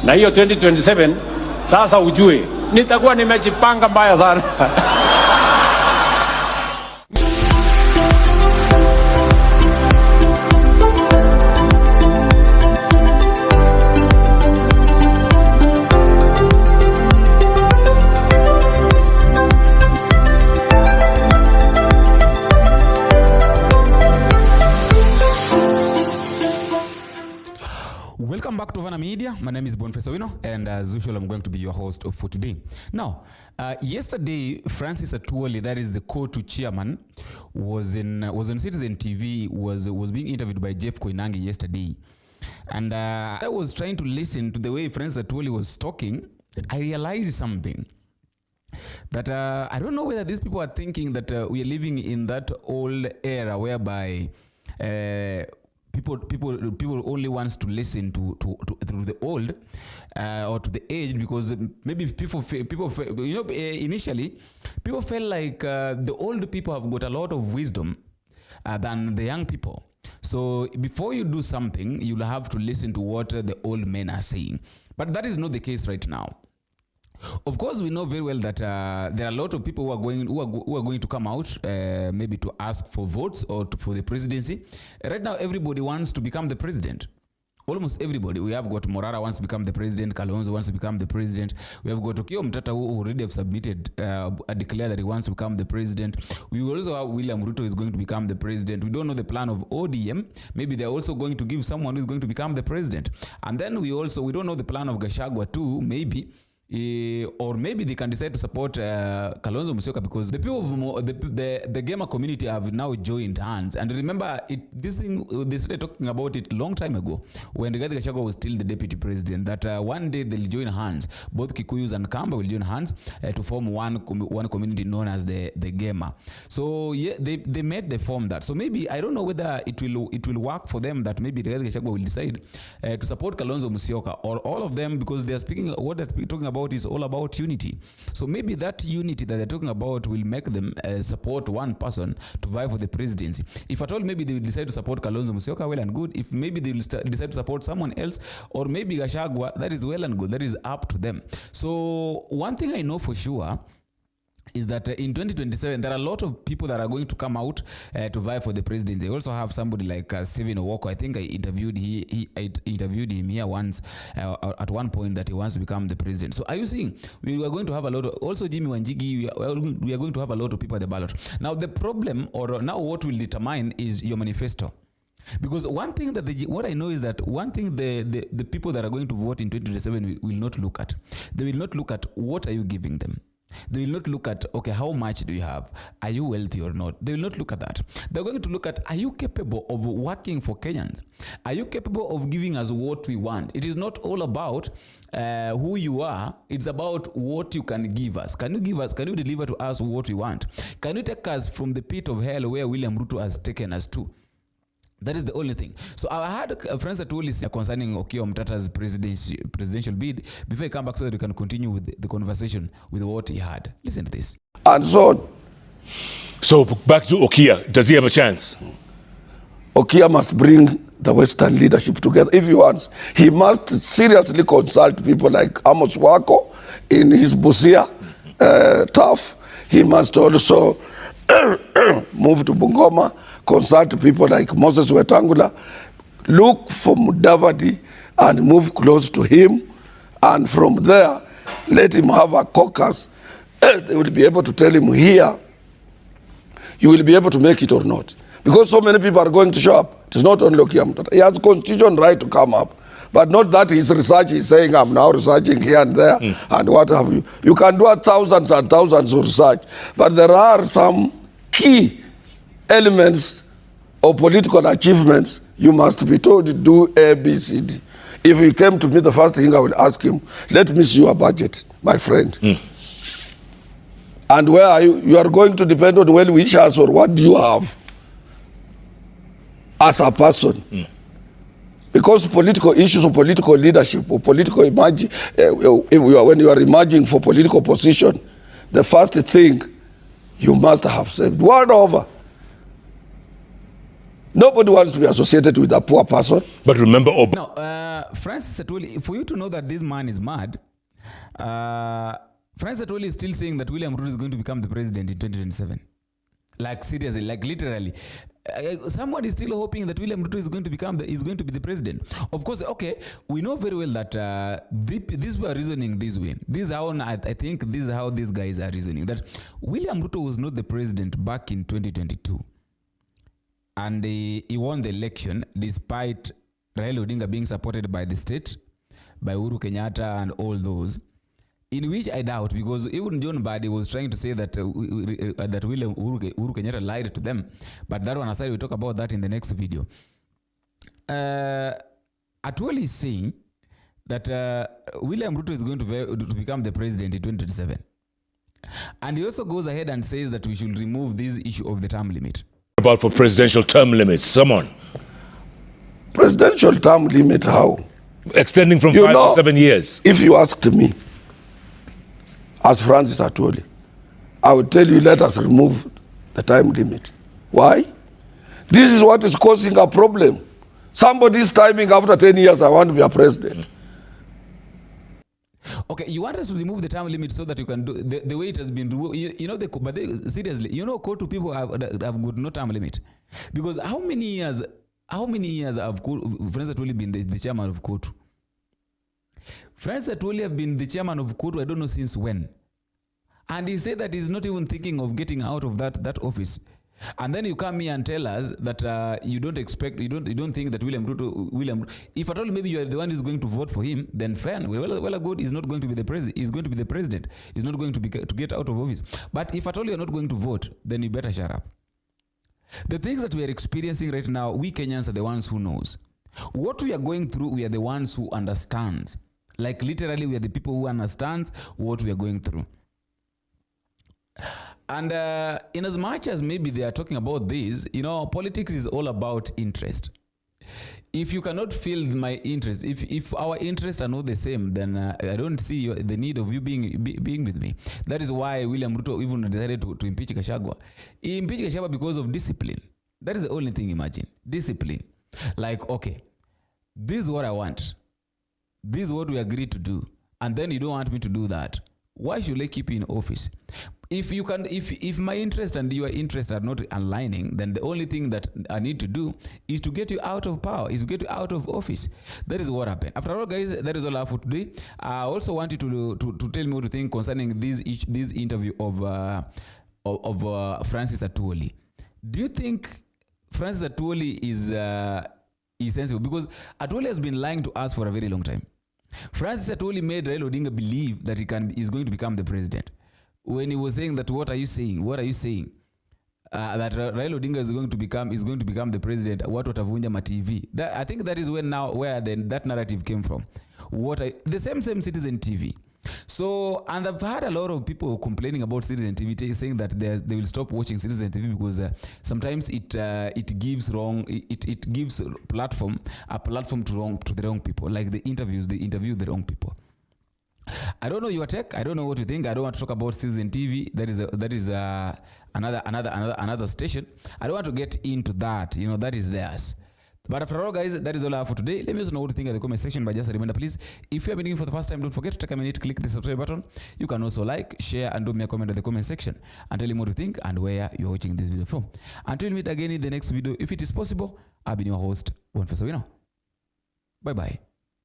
Na hiyo 2027 sasa ujue nitakuwa nimejipanga mbaya sana. Welcome back to Vana Media. My name is Boniface Owino, and as usual, I'm going to be your host for today. Now, yesterday, Francis Atwoli, that is the co-to chairman, was on Citizen TV, was being interviewed by Jeff Koinange yesterday, and I was trying to listen to the way Francis Atwoli was talking. I realized something. That I don't know whether these people are thinking that we are living in that old era whereby people only wants to listen to the old or to the age, because maybe people initially people felt like the old people have got a lot of wisdom than the young people. So before you do something, you'll have to listen to what the old men are saying. But that is not the case right now. Of course, we know very well that there are a lot of people who are going to come out maybe to ask for votes or for the presidency. Right now, everybody wants to become the president. Almost everybody. We have got Morara wants to become the president. Kalonzo wants to become the president. We have got Okiya Omtatah, who already have submitted declared that he wants to become the president. We also have William Ruto is going to become the president. We don't know the plan of ODM. Maybe they're also going to give someone who is going to become the president. And then we don't know the plan of Gachagua too, maybe. Or maybe they can decide to support Kalonzo Musyoka, because the people of the gamer community have now joined hands. And remember, this thing, they started talking about it a long time ago when Rigathi Gachagua was still the deputy president, that one day they'll join hands. Both Kikuyus and Kamba will join hands to form one community known as the gamer. So yeah, they made the form that. So maybe I don't know whether it will work for them, that maybe Rigathi Gachagua will decide to support Kalonzo Musyoka, or all of them, because they are speaking what they're talking about is all about unity. So maybe that unity that they're talking about will make them support one person to vie for the presidency. If at all, maybe they will decide to support Kalonzo Musyoka, well and good. If maybe they will decide to support someone else, or maybe Gachagua, that is well and good. That is up to them. So one thing I know for sure is that in 2027, there are a lot of people that are going to come out to vie for the presidency. They also have somebody like Stephen Owoko. I think I interviewed him here once at one point, that he wants to become the president. So are you seeing, we are going to have a lot of, also Jimmy Wanjigi, we are going to have a lot of people at the ballot. Now the problem, or now what will determine, is your manifesto. Because one thing that what I know is that one thing the people that are going to vote in 2027 will not look at. They will not look at what are you giving them. They will not look at, okay, how much do you have? Are you wealthy or not? They will not look at that. They're going to look at, are you capable of working for Kenyans? Are you capable of giving us what we want? It is not all about who you are. It's about what you can give us. Can you deliver to us what we want? Can you take us from the pit of hell where William Ruto has taken us to? That is the only thing. So I had friends that told us concerning Okiya Omtatah's presidential bid. Before I come back, so that we can continue with the conversation with what he had. Listen to this. And so back to Okiya. Does he have a chance? Okiya must bring the Western leadership together. If he wants, he must seriously consult people like Amos Wako in his Busia tough. He must also move to Bungoma, consult people like Moses Wetangula, look for Mudavadi and move close to him, and from there let him have a caucus. They will be able to tell him, here you will be able to make it or not, because so many people are going to show up. It is not only Okiya Omtatah. He has constitutional right to come up, but not that his research is saying, I'm now researching here and there and what have you. You can do thousands and thousands of research, but there are some key elements of political achievements. You must be told to do A, B, C, D. If he came to me, the first thing I would ask him, let me see your budget, my friend. And where are you? You are going to depend on well wishers, or what do you have as a person? Because political issues or political leadership or political when you are emerging for political position, the first thing you must have said, word over. Nobody wants to be associated with a poor person. But remember, Now, Francis Atwoli, for you to know that this man is mad, Francis Atwoli is still saying that William Ruto is going to become the president in 2027. Like seriously, like literally. Someone is still hoping that William Ruto is going to be the president. Of course, okay, we know very well that these were reasoning this way. This is how I think this is how these guys are reasoning, that William Ruto was not the president back in 2022, and he won the election despite Raila Odinga being supported by the state, by Uhuru Kenyatta and all those. In which I doubt, because even John Badi was trying to say that that Uhuru Kenyatta lied to them. But that one aside, we'll talk about that in the next video. Atwoli is saying that William Ruto is going to become the president in 2027. And he also goes ahead and says that we should remove this issue of the term limit. about for presidential term limits. Come on. Presidential term limit, how? Extending from 5 to 7 years. If you asked me, as Francis Atwoli, I would tell you, let us remove the time limit. Why? This is what is causing a problem. Somebody is timing after 10 years, I want to be a president. Okay, you want us to remove the term limit so that you can do the way it has been. You know, seriously, you know, Kotu people have got no term limit, because how many years have Francis Atwoli been the chairman of Kotu? Francis Atwoli have been the chairman of Kotu, I don't know since when, and he said that he's not even thinking of getting out of that office. And then you come here and tell us that you don't think that William, if at all maybe you are the one who's going to vote for him, then fine. Well, good is not going to be the president. He's going to be the president. He's not going to get out of office. But if at all you're not going to vote, then you better shut up. The things that we are experiencing right now, we Kenyans are the ones who knows. What we are going through, we are the ones who understands. Like literally, we are the people who understands what we are going through. And in as much as maybe they are talking about this, you know, politics is all about interest. If you cannot feel my interest, if our interests are not the same, then I don't see the need of you being with me. That is why William Ruto even decided to impeach Gachagua. He impeached Gachagua because of discipline. That is the only thing, imagine. Discipline. Like, okay, this is what I want. This is what we agreed to do. And then you don't want me to do that. Why should I keep you in office? If my interest and your interest are not aligning, then the only thing that I need to do is to get you out of power, is to get you out of office. That is what happened. After all, guys, that is all I have for today. I also want you to tell me what you think concerning this interview of Francis Atwoli. Do you think Francis Atwoli is sensible? Because Atwoli has been lying to us for a very long time. Francis Atwoli made Raila Odinga believe that is going to become the president. When he was saying that, what are you saying? What are you saying? That Raila Odinga is going to become the president. What watavunja ma TV? I think that is where that narrative came from. The same Citizen TV. So, and I've had a lot of people complaining about Citizen TV, saying that they will stop watching Citizen TV because sometimes it gives a platform to the wrong people, like they interview the wrong people. I don't know your take. I don't know what you think. I don't want to talk about Citizen TV. That is another station. I don't want to get into that. You know, that is theirs. But after all, guys, that is all I have for today. Let me know what you think in the comment section. But just a reminder, please, if you have been here for the first time, don't forget to take a minute, click the subscribe button. You can also like, share, and do me a comment in the comment section and tell me what you think and where you're watching this video from. Until we meet again in the next video, if it is possible, I've been your host, One Face Awino. Bye-bye.